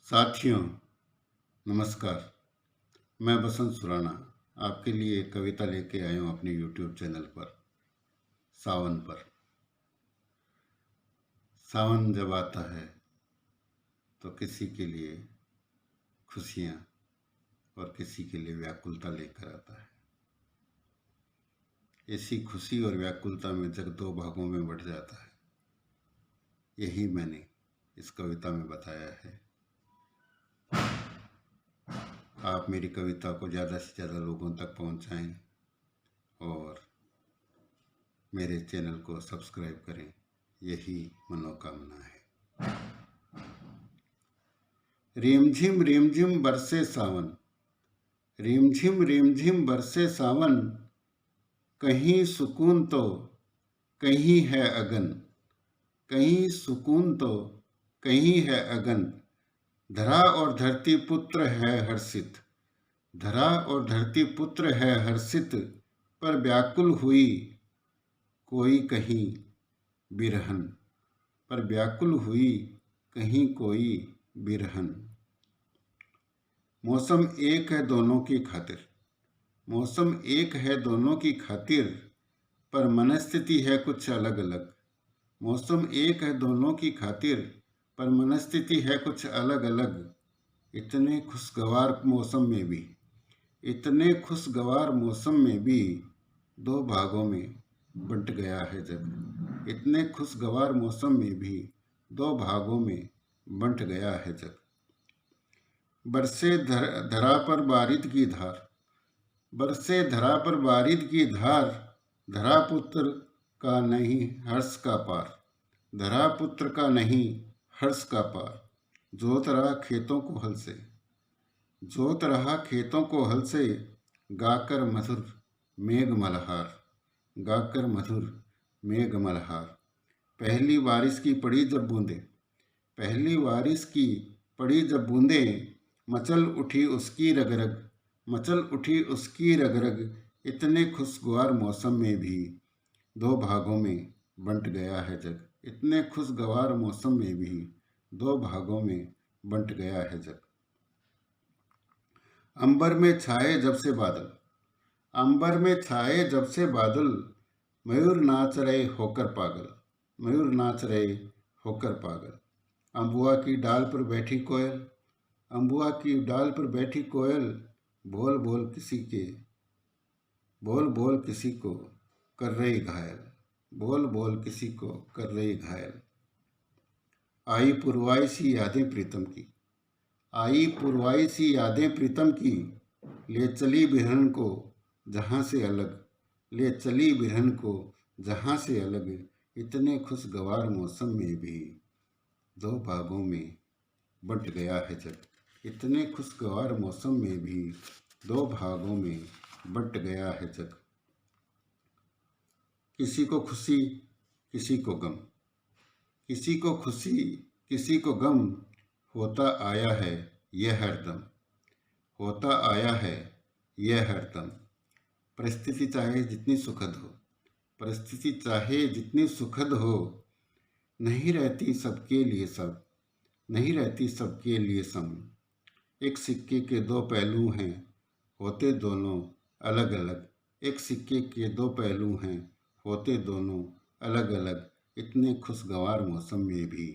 साथियों, नमस्कार। मैं बसंत सुराना आपके लिए एक कविता लेके आया हूँ अपने YouTube चैनल पर। सावन पर। सावन जब आता है तो किसी के लिए खुशियाँ और किसी के लिए व्याकुलता लेकर आता है। इसी खुशी और व्याकुलता में जग दो भागों में बंट जाता है। यही मैंने इस कविता में बताया है। आप मेरी कविता को ज़्यादा से ज़्यादा लोगों तक पहुंचाएं और मेरे चैनल को सब्सक्राइब करें, यही मनोकामना है। रिमझिम बरसे सावन, रिमझिम बरसे सावन, कहीं सुकून तो कहीं है अगन, कहीं सुकून तो कहीं है अगन। धरा और धरती पुत्र है हर्षित, धरा और धरती पुत्र है हर्षित, पर व्याकुल हुई कोई कहीं बिरहन, पर व्याकुल हुई कहीं कोई बिरहन। मौसम एक है दोनों की खातिर, मौसम एक है दोनों की खातिर, पर मनस्थिति है कुछ अलग अलग। मौसम एक है दोनों की खातिर, पर मनस्थिति है कुछ अलग अलग। इतने खुशगवार मौसम में भी, इतने खुशगवार मौसम में भी दो भागों में बंट गया है जग। इतने खुशगवार मौसम में भी दो भागों में बंट गया है जग। बरसे धरा पर बारिद की धार, बरसे धरा पर बारिद की धार, धरा पुत्र का नहीं हर्ष का पार, धरा पुत्र का नहीं हर्ष का पार। जोत रहा खेतों को हल से, जोत रहा खेतों को हल से, गाकर मधुर मेघ मल्हार, गाकर मधुर मेघ मल्हार। पहली बारिश की पड़ी जब बूंदे, पहली बारिश की पड़ी जब बूंदे, मचल उठी उसकी रगरग, मचल उठी उसकी रगरग। इतने खुशगवार मौसम में भी दो भागों में बंट गया है जग। इतने खुशगवार मौसम में भी दो भागों में बंट गया है जग। अंबर में छाए जब से बादल, अंबर में छाए जब से बादल, मयूर नाच रहे होकर पागल, मयूर नाच रहे होकर पागल। अम्बुआ की डाल पर बैठी कोयल, अम्बुआ की डाल पर बैठी कोयल, बोल बोल किसी के, बोल बोल किसी को कर रही घायल, बोल बोल किसी को कर रही घायल। आई पुरवाई सी यादें प्रीतम की, आई पुरवाई सी यादें प्रीतम की, ले चली बिरहन को जहाँ से अलग, ले चली बिरहन को जहाँ से अलग। इतने खुशगवार मौसम में भी दो भागों में बंट गया है जग। इतने खुशगवार मौसम में भी दो भागों में बंट गया है जग। किसी को खुशी किसी को गम, किसी को खुशी किसी को गम, होता आया है यह हरदम, होता आया है यह हरदम। परिस्थिति चाहे जितनी सुखद हो, परिस्थिति चाहे जितनी सुखद हो, नहीं रहती सबके लिए सब, नहीं रहती सबके लिए सम। एक सिक्के के दो पहलू हैं, होते दोनों अलग अलग। एक सिक्के के दो पहलू हैं, होते दोनों अलग अलग। इतने खुशगवार मौसम में भी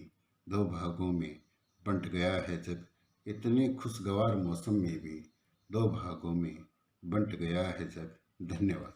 दो भागों में बंट गया है जग। इतने खुशगवार मौसम में भी दो भागों में बंट गया है जग। धन्यवाद।